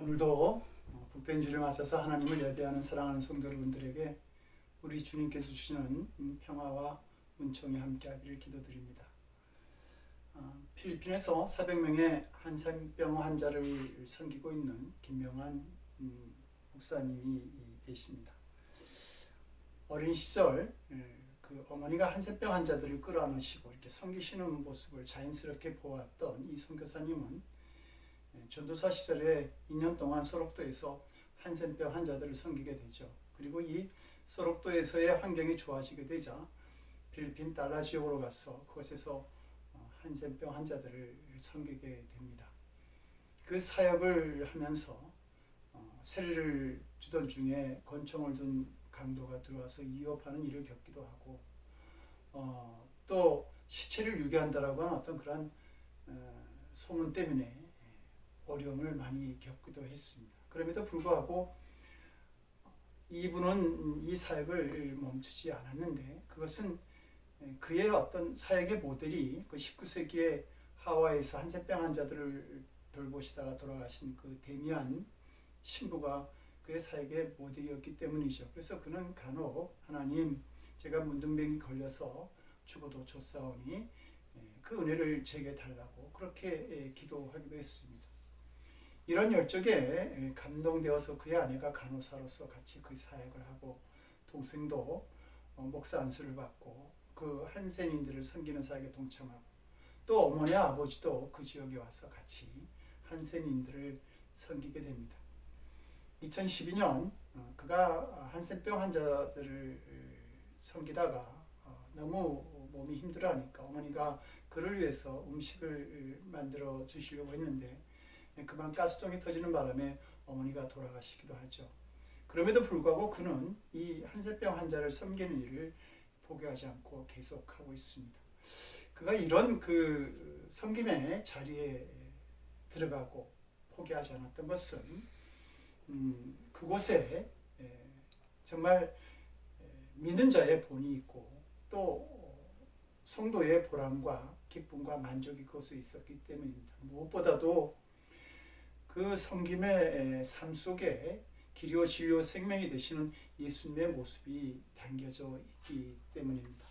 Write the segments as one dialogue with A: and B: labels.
A: 오늘도 복된 주를 맞아서 하나님을 예배하는 사랑하는 성도 여러분들에게 우리 주님께서 주시는 평화와 은총이 함께하기를 기도드립니다. 필리핀에서 400명의 한센병 환자를 섬기고 있는 김명환 목사님이 계십니다. 어린 시절 그 어머니가 한센병 환자들을 끌어안으시고 이렇게 섬기시는 모습을 자연스럽게 보았던 이 선교사님은 전도사 시절에 2년 동안 소록도에서 한센병 환자들을 섬기게 되죠. 그리고 이 소록도에서의 환경이 좋아지게 되자 필리핀 달라 지역으로 가서 그곳에서 한센병 환자들을 섬기게 됩니다. 그 사역을 하면서 세례를 주던 중에 권총을 든 강도가 들어와서 위협하는 일을 겪기도 하고 또 시체를 유기한다라고 하는 어떤 그런 소문 때문에 어려움을 많이 겪기도 했습니다. 그럼에도 불구하고 이분은 이 사역을 멈추지 않았는데 그것은 그의 어떤 사역의 모델이 그 19세기에 하와이에서 한센병 환자들을 돌보시다가 돌아가신 그 데미안 신부가 그의 사역의 모델이었기 때문이죠. 그래서 그는 간혹 하나님 제가 문둥병이 걸려서 죽어도 좋사오니 그 은혜를 제게 달라고 그렇게 기도하기도 했습니다. 이런 열정에 감동되어서 그의 아내가 간호사로서 같이 그 사역을 하고 동생도 목사 안수를 받고 그 한센인들을 섬기는 사역에 동참하고 또 어머니 아버지도 그 지역에 와서 같이 한센인들을 섬기게 됩니다. 2012년 그가 한센병 환자들을 섬기다가 너무 몸이 힘들어하니까 어머니가 그를 위해서 음식을 만들어 주시려고 했는데 그만 가스통이 터지는 바람에 어머니가 돌아가시기도 하죠. 그럼에도 불구하고 그는 이 한센병 환자를 섬기는 일을 포기하지 않고 계속하고 있습니다. 그가 이런 그 섬김의 자리에 들어가고 포기하지 않았던 것은 그곳에 정말 믿는 자의 본이 있고 또 성도의 보람과 기쁨과 만족이 그곳에 있었기 때문입니다. 무엇보다도 그 섬김의 삶 속에 길이요 진리요 생명이 되시는 예수님의 모습이 담겨져 있기 때문입니다.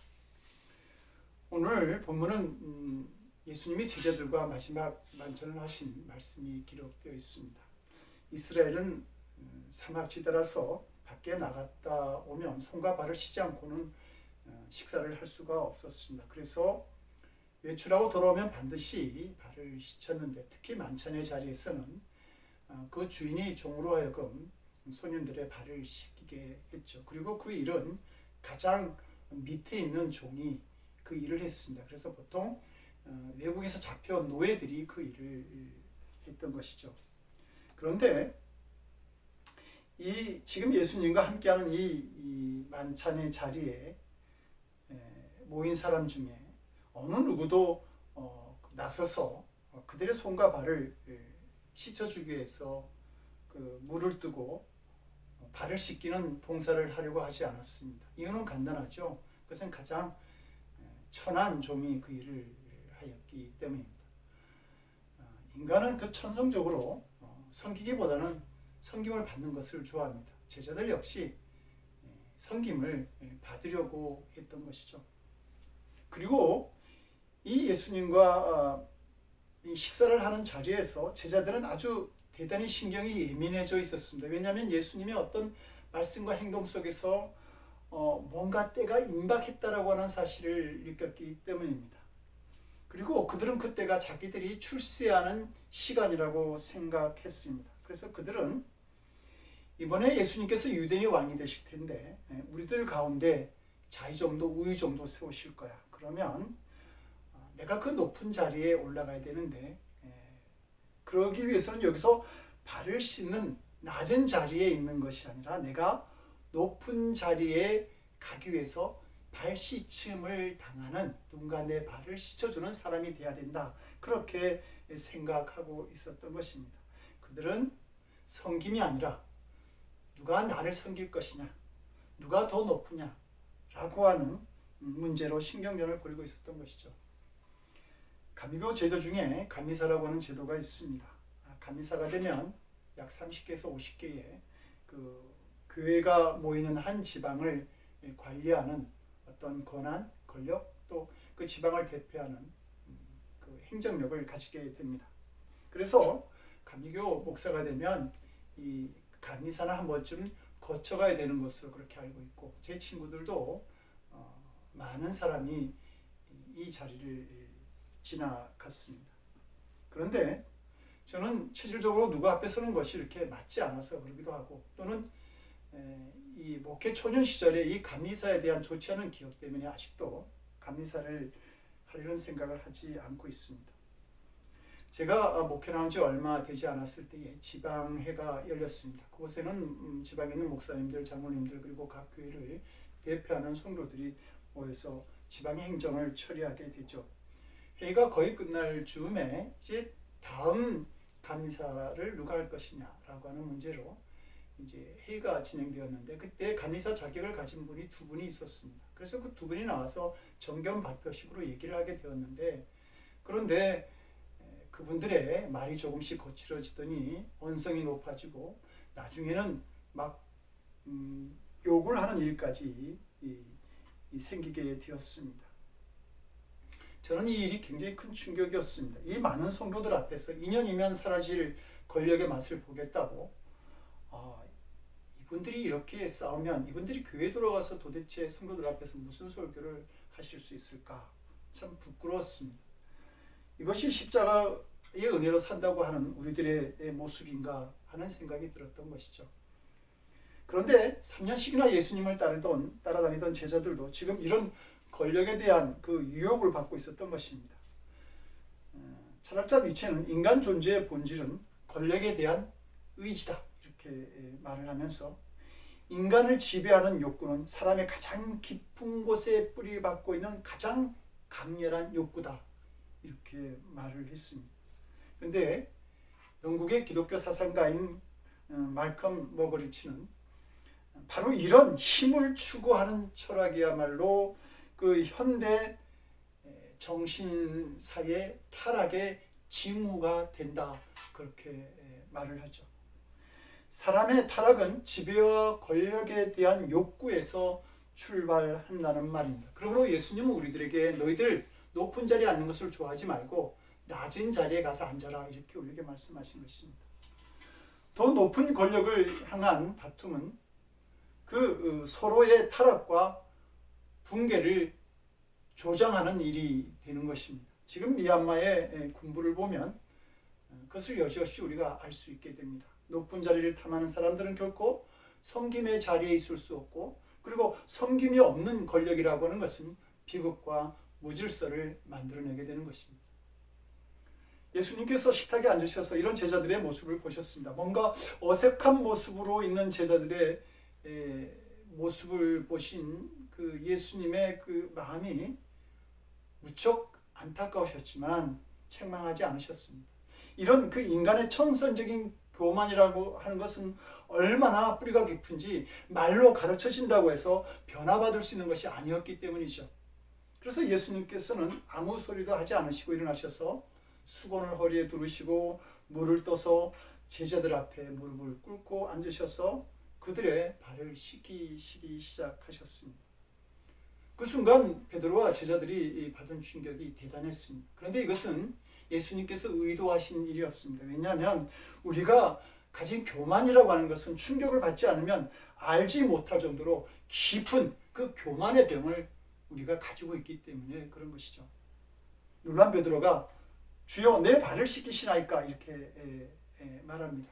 A: 오늘 본문은 예수님이 제자들과 마지막 만찬을 하신 말씀이 기록되어 있습니다. 이스라엘은 사막지대라서 밖에 나갔다 오면 손과 발을 씻지 않고는 식사를 할 수가 없었습니다. 그래서 외출하고 돌아오면 반드시 발을 씻었는데 특히 만찬의 자리에서는 그 주인이 종으로 하여금 손님들의 발을 씻기게 했죠. 그리고 그 일은 가장 밑에 있는 종이 그 일을 했습니다. 그래서 보통 외국에서 잡혀온 노예들이 그 일을 했던 것이죠. 그런데 지금 예수님과 함께하는 이 만찬의 자리에 모인 사람 중에 어느 누구도 나서서 그들의 손과 발을 씻어주기 위해서 그 물을 뜨고 발을 씻기는 봉사를 하려고 하지 않았습니다. 이유는 간단하죠. 그것은 가장 천한 종이 그 일을 하였기 때문입니다. 인간은 그 천성적으로 섬기기보다는 섬김을 받는 것을 좋아합니다. 제자들 역시 섬김을 받으려고 했던 것이죠. 그리고 이 예수님과 이 식사를 하는 자리에서 제자들은 아주 대단히 신경이 예민해져 있었습니다. 왜냐하면 예수님의 어떤 말씀과 행동 속에서 뭔가 때가 임박했다라고 하는 사실을 느꼈기 때문입니다. 그리고 그들은 그때가 자기들이 출세하는 시간이라고 생각했습니다. 그래서 그들은 이번에 예수님께서 유대인의 왕이 되실 텐데 우리들 가운데 좌의정도 우의정도 세우실 거야. 그러면 내가 그 높은 자리에 올라가야 되는데 그러기 위해서는 여기서 발을 씻는 낮은 자리에 있는 것이 아니라 내가 높은 자리에 가기 위해서 발 씻음을 당하는 누군가 내 발을 씻어주는 사람이 돼야 된다. 그렇게 생각하고 있었던 것입니다. 그들은 섬김이 아니라 누가 나를 섬길 것이냐, 누가 더 높으냐 라고 하는 문제로 신경전을 벌이고 있었던 것이죠. 감리교 제도 중에 감리사라고 하는 제도가 있습니다. 감리사가 되면 약 30개에서 50개의 그 교회가 모이는 한 지방을 관리하는 어떤 권한, 권력, 또 그 지방을 대표하는 그 행정력을 가지게 됩니다. 그래서 감리교 목사가 되면 이 감리사나 한 번쯤 거쳐가야 되는 것으로 그렇게 알고 있고, 제 친구들도 많은 사람이 이 자리를 지나갔습니다. 그런데 저는 실질적으로 누구 앞에 서는 것이 이렇게 맞지 않아서 그러기도 하고, 또는 이 목회 초년 시절에 이 감리사에 대한 좋지 않은 기억 때문에 아직도 감리사를 하려는 생각을 하지 않고 있습니다. 제가 목회 나온 지 얼마 되지 않았을 때에 지방회가 열렸습니다. 그곳에는 지방에 있는 목사님들, 장로님들, 그리고 각 교회를 대표하는 성도들이 모여서 지방의 행정을 처리하게 되죠. 회의가 거의 끝날 즈음에 이제 다음 감리사를 누가 할 것이냐라고 하는 문제로 이제 회의가 진행되었는데, 그때 감리사 자격을 가진 분이 두 분이 있었습니다. 그래서 그 두 분이 나와서 정견 발표식으로 얘기를 하게 되었는데, 그런데 그분들의 말이 조금씩 거칠어지더니 언성이 높아지고 나중에는 막 욕을 하는 일까지 생기게 되었습니다. 저는 이 일이 굉장히 큰 충격이었습니다. 이 많은 성도들 앞에서 2년이면 사라질 권력의 맛을 보겠다고, 이분들이 이렇게 싸우면 이분들이 교회 들어가서 도대체 성도들 앞에서 무슨 설교를 하실 수 있을까? 참 부끄러웠습니다. 이것이 십자가의 은혜로 산다고 하는 우리들의 모습인가 하는 생각이 들었던 것이죠. 그런데 3년씩이나 예수님을 따라다니던 제자들도 지금 이런 권력에 대한 그 유혹을 받고 있었던 것입니다. 철학자 니체는 인간 존재의 본질은 권력에 대한 의지다, 이렇게 말을 하면서, 인간을 지배하는 욕구는 사람의 가장 깊은 곳에 뿌리박고 있는 가장 강렬한 욕구다, 이렇게 말을 했습니다. 그런데 영국의 기독교 사상가인 말컴 머거리치는 바로 이런 힘을 추구하는 철학이야말로 그 현대 정신사의 타락의 징후가 된다, 그렇게 말을 하죠. 사람의 타락은 지배와 권력에 대한 욕구에서 출발한다는 말입니다. 그러므로 예수님은 우리들에게 너희들 높은 자리에 앉는 것을 좋아하지 말고 낮은 자리에 가서 앉아라, 이렇게 우리에게 말씀하신 것입니다. 더 높은 권력을 향한 다툼은 그 서로의 타락과 붕괴를 조장하는 일이 되는 것입니다. 지금 미얀마의 군부를 보면 그것을 여지없이 우리가 알 수 있게 됩니다. 높은 자리를 탐하는 사람들은 결코 섬김의 자리에 있을 수 없고, 그리고 섬김이 없는 권력이라고 하는 것은 비극과 무질서를 만들어내게 되는 것입니다. 예수님께서 식탁에 앉으셔서 이런 제자들의 모습을 보셨습니다. 뭔가 어색한 모습으로 있는 제자들의 모습을 보신 그 예수님의 그 마음이 무척 안타까우셨지만 책망하지 않으셨습니다. 이런 그 인간의 천선적인 교만이라고 하는 것은 얼마나 뿌리가 깊은지 말로 가르쳐진다고 해서 변화받을 수 있는 것이 아니었기 때문이죠. 그래서 예수님께서는 아무 소리도 하지 않으시고 일어나셔서 수건을 허리에 두르시고 물을 떠서 제자들 앞에 무릎을 꿇고 앉으셔서 그들의 발을 씻기시기 시작하셨습니다. 그 순간 베드로와 제자들이 받은 충격이 대단했습니다. 그런데 이것은 예수님께서 의도하신 일이었습니다. 왜냐하면 우리가 가진 교만이라고 하는 것은 충격을 받지 않으면 알지 못할 정도로 깊은 그 교만의 병을 우리가 가지고 있기 때문에 그런 것이죠. 놀란 베드로가 주여 내 발을 씻기시나이까, 이렇게 말합니다.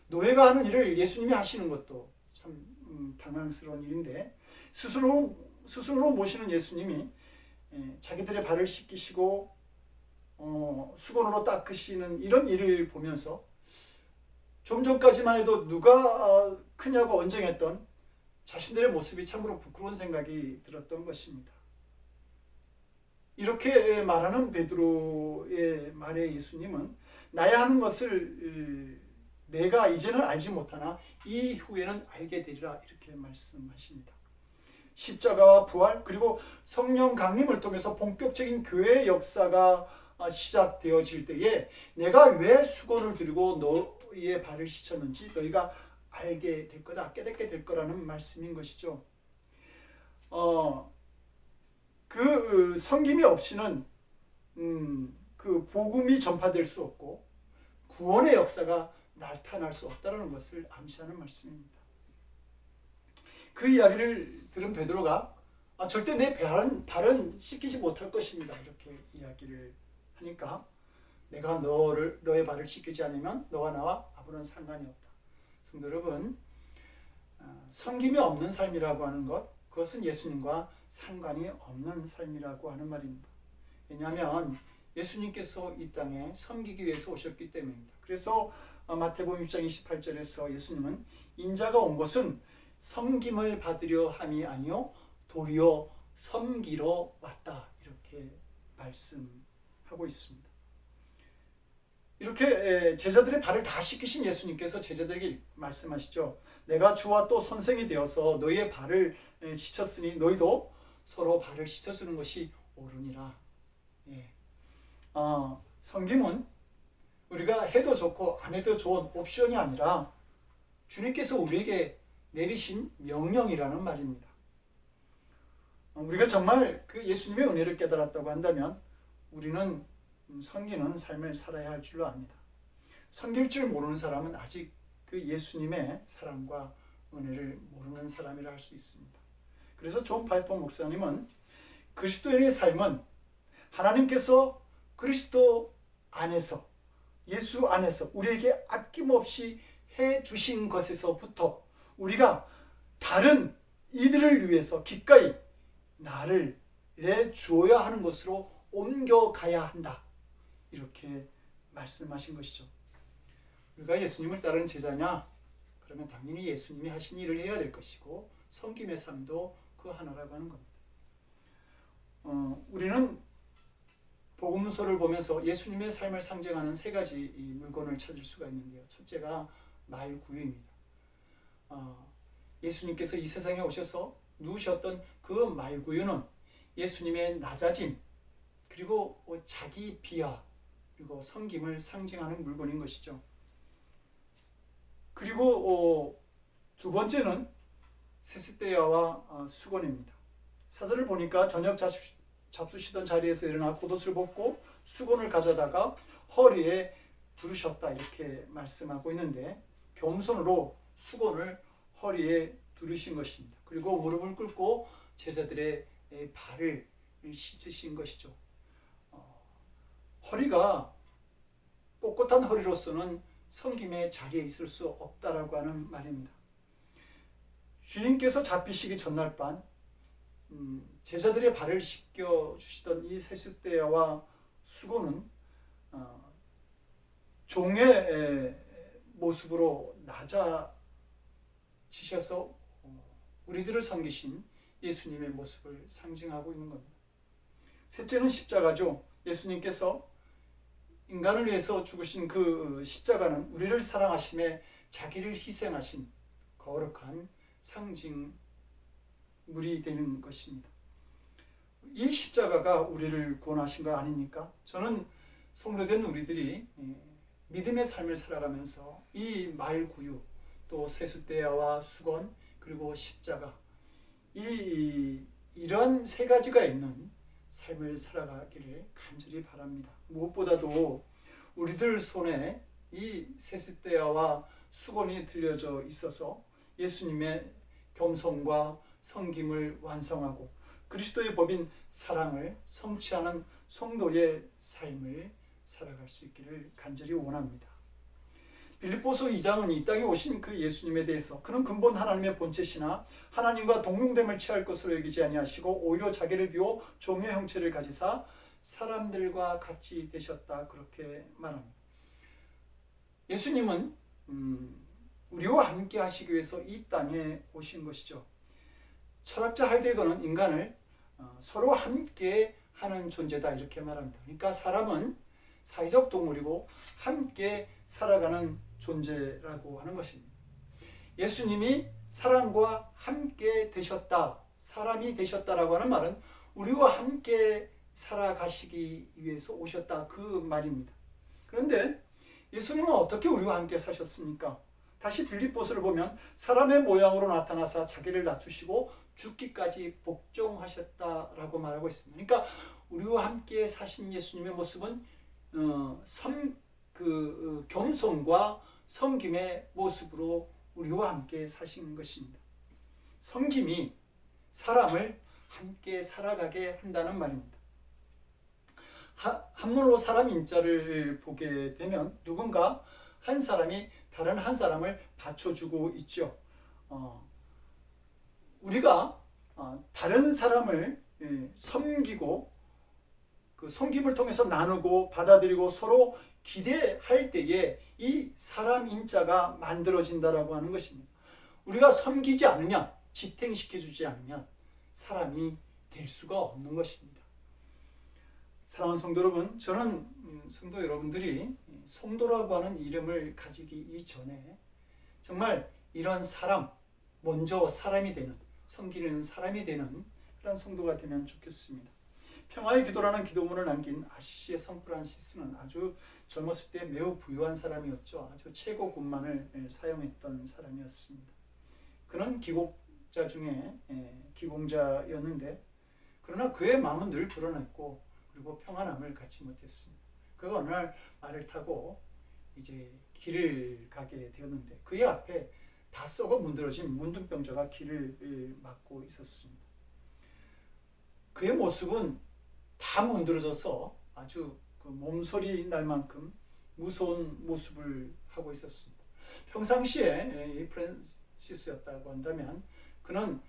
A: 노예가 하는 일을 예수님이 하시는 것도 참 당황스러운 일인데, 스스로 모시는 예수님이 자기들의 발을 씻기시고 수건으로 닦으시는 이런 일을 보면서 좀 전까지만 해도 누가 크냐고 언쟁했던 자신들의 모습이 참으로 부끄러운 생각이 들었던 것입니다. 이렇게 말하는 베드로의 말에 예수님은 나야 하는 것을 내가 이제는 알지 못하나 이후에는 알게 되리라, 이렇게 말씀하십니다. 십자가와 부활 그리고 성령 강림을 통해서 본격적인 교회의 역사가 시작되어질 때에 내가 왜 수건을 들고 그리스도의 발을 씻었는지 너희가 알게 될 거다, 깨닫게 될 거라는 말씀인 것이죠. 그 섬김이 없이는 그 복음이 전파될 수 없고 구원의 역사가 나타날 수 없다는 것을 암시하는 말씀입니다. 그 이야기를 들은 베드로가 절대 내 발은 씻기지 못할 것입니다, 이렇게 이야기를 하니까, 내가 너의 발을 씻기지 않으면 너와 나와 아무런 상관이 없다. 성도 여러분, 섬김이 없는 삶이라고 하는 것, 그것은 예수님과 상관이 없는 삶이라고 하는 말입니다. 왜냐하면 예수님께서 이 땅에 섬기기 위해서 오셨기 때문입니다. 그래서 마태복음 6장 28절에서 예수님은 인자가 온 것은 섬김을 받으려 함이 아니요 도리어 섬기러 왔다, 이렇게 말씀하고 있습니다. 이렇게 제자들의 발을 다 씻기신 예수님께서 제자들에게 말씀하시죠. 내가 주와 또 선생이 되어서 너희의 발을 씻었으니 너희도 서로 발을 씻어주는 것이 옳으니라. 섬김은 우리가 해도 좋고 안 해도 좋은 옵션이 아니라 주님께서 우리에게 내리신 명령이라는 말입니다. 우리가 정말 그 예수님의 은혜를 깨달았다고 한다면 우리는 섬기는 삶을 살아야 할 줄로 압니다. 섬길 줄 모르는 사람은 아직 그 예수님의 사랑과 은혜를 모르는 사람이라 할 수 있습니다. 그래서 존 파이퍼 목사님은 그리스도인의 삶은 하나님께서 그리스도 안에서, 예수 안에서 우리에게 아낌없이 해주신 것에서부터 우리가 다른 이들을 위해서 기꺼이 나를 내주어야 하는 것으로 옮겨가야 한다, 이렇게 말씀하신 것이죠. 우리가 예수님을 따르는 제자냐? 그러면 당연히 예수님이 하신 일을 해야 될 것이고 섬김의 삶도 그 하나라고 하는 겁니다. 우리는 복음서를 보면서 예수님의 삶을 상징하는 세 가지 물건을 찾을 수가 있는데요. 첫째가 말구유입니다. 예수님께서 이 세상에 오셔서 누우셨던 그 말구유는 예수님의 낮아짐, 그리고 자기 비하, 그리고 섬김을 상징하는 물건인 것이죠. 그리고 두 번째는 세숫대야와 수건입니다. 사절을 보니까 저녁 잡수시던 자리에서 일어나 겉옷을 벗고 수건을 가져다가 허리에 두르셨다, 이렇게 말씀하고 있는데, 겸손으로 수건을 허리에 두르신 것입니다. 그리고 무릎을 꿇고 제자들의 발을 씻으신 것이죠. 허리가 꼿꼿한 허리로서는 섬김의 자리에 있을 수 없다라고 하는 말입니다. 주님께서 잡히시기 전날 밤 제자들의 발을 씻겨주시던 이 세숫대야와 수건은 종의 모습으로 낮아지셔서 우리들을 섬기신 예수님의 모습을 상징하고 있는 겁니다. 셋째는 십자가죠. 예수님께서 인간을 위해서 죽으신 그 십자가는 우리를 사랑하심에 자기를 희생하신 거룩한 상징물이 되는 것입니다. 이 십자가가 우리를 구원하신 거 아닙니까? 저는 성도된 우리들이 믿음의 삶을 살아가면서 이 말구유, 또 세숫대야와 수건, 그리고 십자가, 이러한 세 가지가 있는 삶을 살아가기를 간절히 바랍니다. 무엇보다도 우리들 손에 이 세숫대야와 수건이 들려져 있어서 예수님의 겸손과 섬김을 완성하고 그리스도의 법인 사랑을 성취하는 성도의 삶을 살아갈 수 있기를 간절히 원합니다. 빌립보서 2장은 이 땅에 오신 그 예수님에 대해서 그는 근본 하나님의 본체시나 하나님과 동등됨을 취할 것으로 여기지 아니하시고 오히려 자기를 비워 종의 형체를 가지사 사람들과 같이 되셨다, 그렇게 말합니다. 예수님은 우리와 함께 하시기 위해서 이 땅에 오신 것이죠. 철학자 하이데거는 인간을 서로 함께 하는 존재다, 이렇게 말합니다. 그러니까 사람은 사회적 동물이고 함께 살아가는 존재라고 하는 것입니다. 예수님이 사람과 함께 되셨다, 사람이 되셨다라고 하는 말은 우리와 함께 살아가시기 위해서 오셨다, 그 말입니다. 그런데 예수님은 어떻게 우리와 함께 사셨습니까? 다시 빌립보서를 보면 사람의 모양으로 나타나사 자기를 낮추시고 죽기까지 복종하셨다라고 말하고 있습니다. 그러니까 우리와 함께 사신 예수님의 모습은 겸손과 섬김의 모습으로 우리와 함께 사신 것입니다. 섬김이 사람을 함께 살아가게 한다는 말입니다. 한문으로 사람 인자를 보게 되면 누군가 한 사람이 다른 한 사람을 받쳐주고 있죠. 우리가 다른 사람을 섬기고 그 섬김을 통해서 나누고 받아들이고 서로 기대할 때에 이 사람 인자가 만들어진다라고 하는 것입니다. 우리가 섬기지 않으면, 지탱시켜주지 않으면 사람이 될 수가 없는 것입니다. 사랑하는 성도 여러분, 저는 성도 여러분들이 성도라고 하는 이름을 가지기 이전에 정말 이런 사람, 먼저 사람이 되는, 섬기는 사람이 되는 그런 성도가 되면 좋겠습니다. 평화의 기도라는 기도문을 남긴 아시시의 성 프란시스는 아주 젊었을 때 매우 부유한 사람이었죠. 아주 최고 군만을 사용했던 사람이었습니다. 그는 기곡자 중에 기공자였는데 그러나 그의 마음은 늘 불안했고 그리고 평안함을 갖지 못했습니다. 그가 어느 날 말을 타고 이제 길을 가게 되었는데 그의 앞에 다 썩어 문드러진 문둥병자가 길을 막고 있었습니다. 그의 모습은 다 문드러져서 아주 그 몸소리 날 만큼 무서운 모습을 하고 있었습니다. 평상시에 이 프란시스였다고 한다면 그는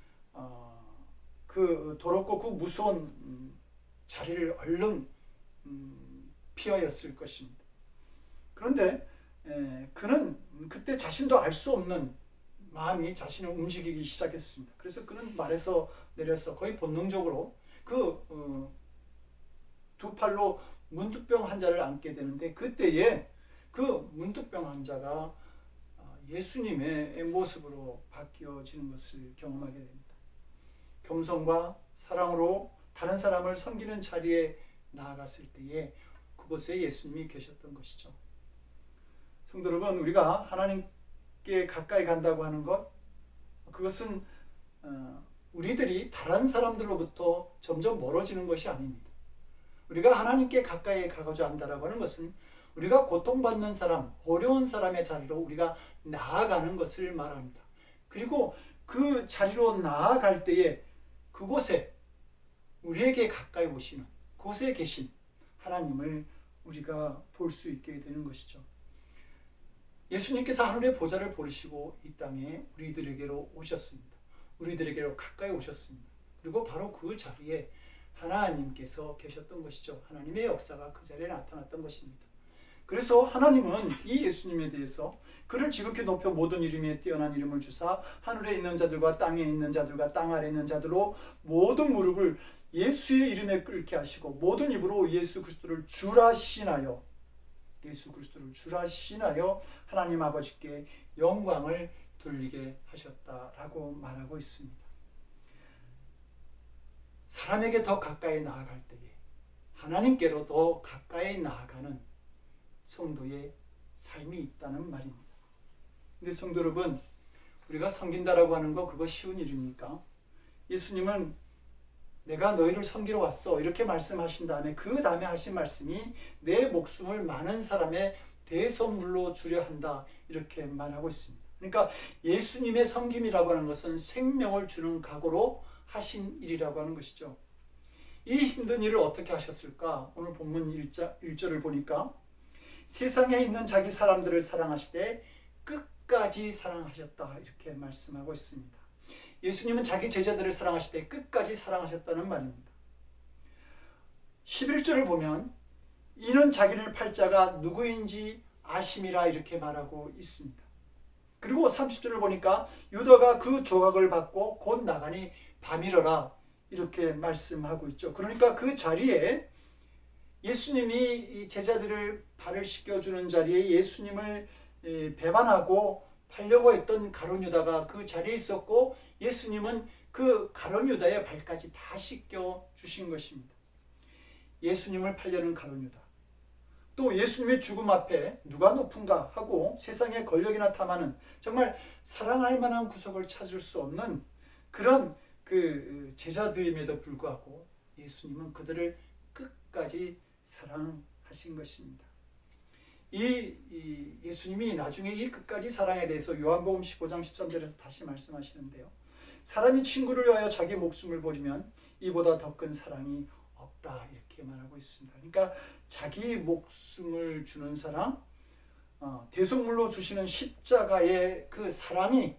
A: 그 더럽고 그 무서운 자리를 얼른 피하였을 것입니다. 그런데 그는 그때 자신도 알 수 없는 마음이 자신을 움직이기 시작했습니다. 그래서 그는 말에서 내려서 거의 본능적으로 그 두 팔로 문둥병 환자를 안게 되는데 그때에 그 문둥병 환자가 예수님의 모습으로 바뀌어지는 것을 경험하게 됩니다. 겸손과 사랑으로 다른 사람을 섬기는 자리에 나아갔을 때에 그곳에 예수님이 계셨던 것이죠. 성도 여러분, 우리가 하나님께 가까이 간다고 하는 것, 그것은 우리들이 다른 사람들로부터 점점 멀어지는 것이 아닙니다. 우리가 하나님께 가까이 가고자 한다고 하는 것은 우리가 고통받는 사람, 어려운 사람의 자리로 우리가 나아가는 것을 말합니다. 그리고 그 자리로 나아갈 때에 그곳에 우리에게 가까이 오시는 그곳에 계신 하나님을 우리가 볼 수 있게 되는 것이죠. 예수님께서 하늘의 보좌를 버리시고 이 땅에 우리들에게로 오셨습니다. 우리들에게로 가까이 오셨습니다. 그리고 바로 그 자리에 하나님께서 계셨던 것이죠. 하나님의 역사가 그 자리에 나타났던 것입니다. 그래서 하나님은 이 예수님에 대해서 그를 지극히 높여 모든 이름에 뛰어난 이름을 주사 하늘에 있는 자들과 땅에 있는 자들과 땅 아래에 있는 자들로 모든 무릎을 예수의 이름에 꿇게 하시고 모든 입으로 예수 그리스도를 주라 시인하여 하나님 아버지께 영광을 돌리게 하셨다라고 말하고 있습니다. 사람에게 더 가까이 나아갈 때에 하나님께로 더 가까이 나아가는 성도의 삶이 있다는 말입니다. 근데 성도 여러분, 우리가 섬긴다라고 하는 거 그거 쉬운 일입니까? 예수님은 내가 너희를 섬기러 왔어 이렇게 말씀하신 다음에 그 다음에 하신 말씀이 내 목숨을 많은 사람의 대선물로 주려 한다 이렇게 말하고 있습니다. 그러니까 예수님의 섬김이라고 하는 것은 생명을 주는 각오로 하신 일이라고 하는 것이죠. 이 힘든 일을 어떻게 하셨을까? 오늘 본문 1절을 보니까 세상에 있는 자기 사람들을 사랑하시되 끝까지 사랑하셨다 이렇게 말씀하고 있습니다. 예수님은 자기 제자들을 사랑하시되 끝까지 사랑하셨다는 말입니다. 11절을 보면 이는 자기를 팔 자가 누구인지 아심이라 이렇게 말하고 있습니다. 그리고 30절을 보니까 유다가 그 조각을 받고 곧 나가니 밤이러라 이렇게 말씀하고 있죠. 그러니까 그 자리에 예수님이 제자들을 발을 씻겨주는 자리에 예수님을 배반하고 팔려고 했던 가룟 유다가 그 자리에 있었고 예수님은 그 가룟 유다의 발까지 다 씻겨 주신 것입니다. 예수님을 팔려는 가룟 유다, 또 예수님의 죽음 앞에 누가 높은가 하고 세상의 권력이나 탐하는 정말 사랑할 만한 구석을 찾을 수 없는 그런 그 제자들임에도 불구하고 예수님은 그들을 끝까지 사랑하신 것입니다. 이 예수님이 나중에 이 끝까지 사랑에 대해서 요한복음 15장 13절에서 다시 말씀하시는데요. 사람이 친구를 위하여 자기 목숨을 버리면 이보다 더 큰 사랑이 없다, 이렇게 말하고 있습니다. 그러니까 자기 목숨을 주는 사랑, 대속물로 주시는 십자가의 그 사랑이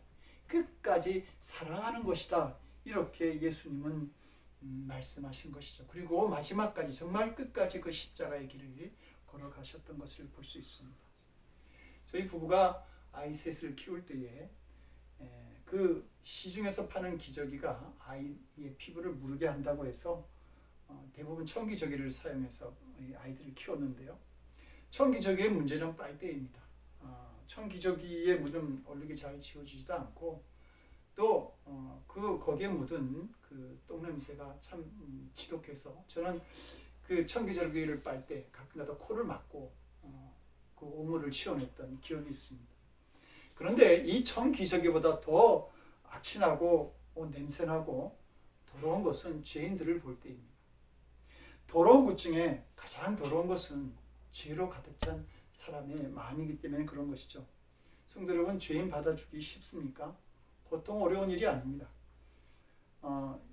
A: 끝까지 사랑하는 것이다, 이렇게 예수님은 말씀하신 것이죠. 그리고 마지막까지 정말 끝까지 그 십자가의 길을 걸어가셨던 것을 볼 수 있습니다. 저희 부부가 아이 셋을 키울 때에 그 시중에서 파는 기저귀가 아이의 피부를 무르게 한다고 해서 대부분 청기저귀를 사용해서 아이들을 키웠는데요. 청기저귀의 문제는 빨대입니다. 청기저귀에 묻은 얼룩이 잘 지워지지도 않고 또 거기에 묻은 그 똥냄새가 참 지독해서 저는 그 청기저귀를 빨 때 가끔가다 코를 막고 그 오물을 치워냈던 기억이 있습니다. 그런데 이 청기저귀보다 더 악취나고 냄새나고 더러운 것은 죄인들을 볼 때입니다. 더러운 것 중에 가장 더러운 것은 죄로 가득 찬 사람의 마음이기 때문에 그런 것이죠. 성도 여러분, 죄인 받아주기 쉽습니까? 보통 어려운 일이 아닙니다.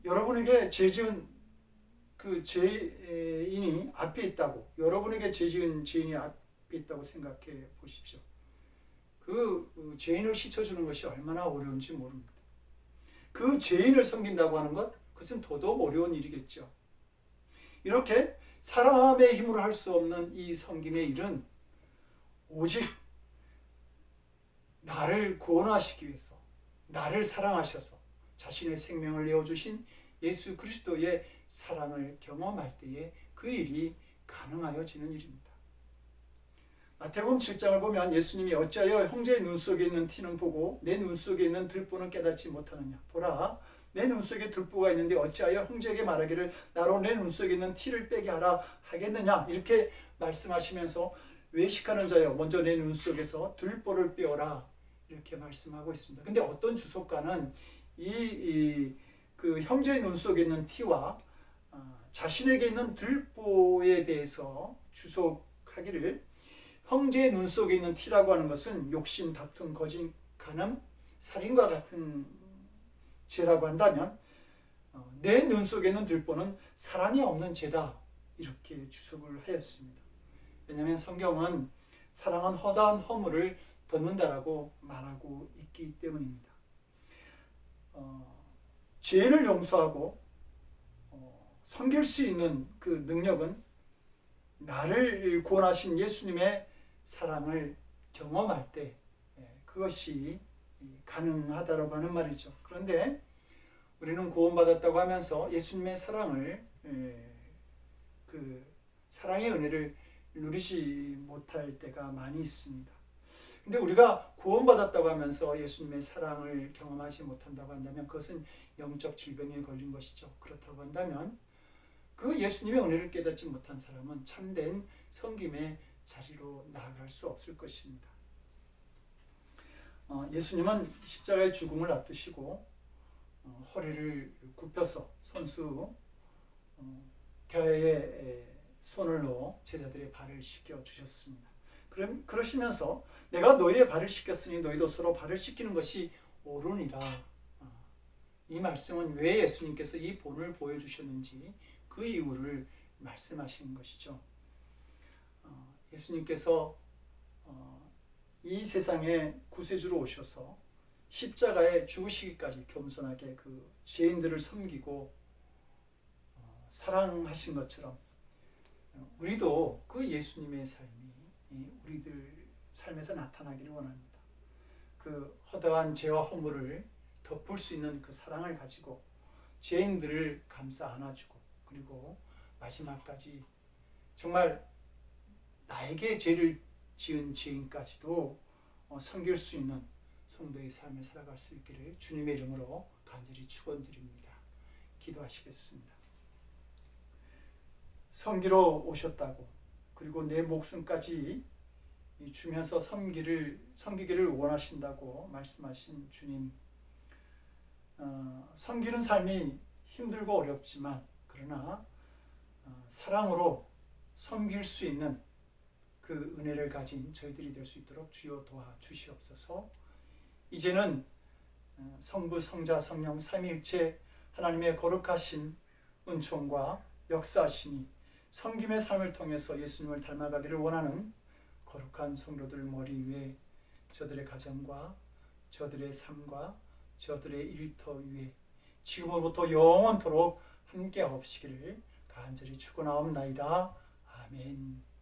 A: 여러분에게 죄 지은 그 죄인이 앞에 있다고, 여러분에게 죄 지은 죄인이 앞에 있다고 생각해 보십시오. 그 죄인을 씻어주는 것이 얼마나 어려운지 모릅니다. 그 죄인을 섬긴다고 하는 것, 그것은 더더욱 어려운 일이겠죠. 이렇게 사람의 힘으로 할 수 없는 이 섬김의 일은 오직 나를 구원하시기 위해서, 나를 사랑하셔서 자신의 생명을 내어주신 예수 그리스도의 사랑을 경험할 때에 그 일이 가능하여지는 일입니다. 마태복음 7장을 보면 예수님이 어찌하여 형제의 눈 속에 있는 티는 보고 내 눈 속에 있는 들보는 깨닫지 못하느냐. 보라, 내 눈 속에 들보가 있는데 어찌하여 형제에게 말하기를 나로 내 눈 속에 있는 티를 빼게 하라 하겠느냐. 이렇게 말씀하시면서 외식하는 자여, 먼저 내 눈 속에서 들보를 빼어라, 이렇게 말씀하고 있습니다. 근데 어떤 주석가는 그 형제의 눈 속에 있는 티와 자신에게 있는 들보에 대해서 주석하기를, 형제의 눈 속에 있는 티라고 하는 것은 욕심, 다툼, 거짓, 간음, 살인과 같은 죄라고 한다면 내 눈 속에 있는 들보는 사랑이 없는 죄다, 이렇게 주석을 하였습니다. 왜냐하면 성경은 사랑은 허다한 허물을 덮는다라고 말하고 있기 때문입니다. 죄를 용서하고 섬길 수 있는 그 능력은 나를 구원하신 예수님의 사랑을 경험할 때 그것이 가능하다라고 하는 말이죠. 그런데 우리는 구원받았다고 하면서 예수님의 사랑을, 그 사랑의 은혜를 누리지 못할 때가 많이 있습니다. 근데 우리가 구원받았다고 하면서 예수님의 사랑을 경험하지 못한다고 한다면 그것은 영적 질병에 걸린 것이죠. 그렇다고 한다면 그 예수님의 은혜를 깨닫지 못한 사람은 참된 섬김의 자리로 나아갈 수 없을 것입니다. 예수님은 십자가의 죽음을 앞두시고 허리를 굽혀서 손수 대야에 손을 넣어 제자들의 발을 씻겨 주셨습니다. 그러시면서 내가 너희의 발을 씻겼으니 너희도 서로 발을 씻기는 것이 옳으니라. 이 말씀은 왜 예수님께서 이 본을 보여주셨는지 그 이유를 말씀하시는 것이죠. 예수님께서 이 세상에 구세주로 오셔서 십자가에 죽으시기까지 겸손하게 그 죄인들을 섬기고 사랑하신 것처럼 우리도 그 예수님의 삶이 우리들 삶에서 나타나기를 원합니다. 그 허다한 죄와 허물을 덮을 수 있는 그 사랑을 가지고 죄인들을 감싸 안아주고, 그리고 마지막까지 정말 나에게 죄를 지은 죄인까지도 섬길 수 있는 성도의 삶을 살아갈 수 있기를 주님의 이름으로 간절히 축원드립니다. 기도하시겠습니다. 섬기러 오셨다고, 그리고 내 목숨까지 주면서 섬기기를 원하신다고 말씀하신 주님. 섬기는 삶이 힘들고 어렵지만 그러나 사랑으로 섬길 수 있는 그 은혜를 가진 저희들이 될 수 있도록 주여 도와주시옵소서. 이제는 성부, 성자, 성령 삼위일체 하나님의 거룩하신 은총과 역사하심이 섬김의 삶을 통해서 예수님을 닮아가기를 원하는 거룩한 성도들 머리 위에, 저들의 가정과 저들의 삶과 저들의 일터 위에 지금부터 영원토록 함께 하옵시기를 간절히 축원하옵나이다. 아멘.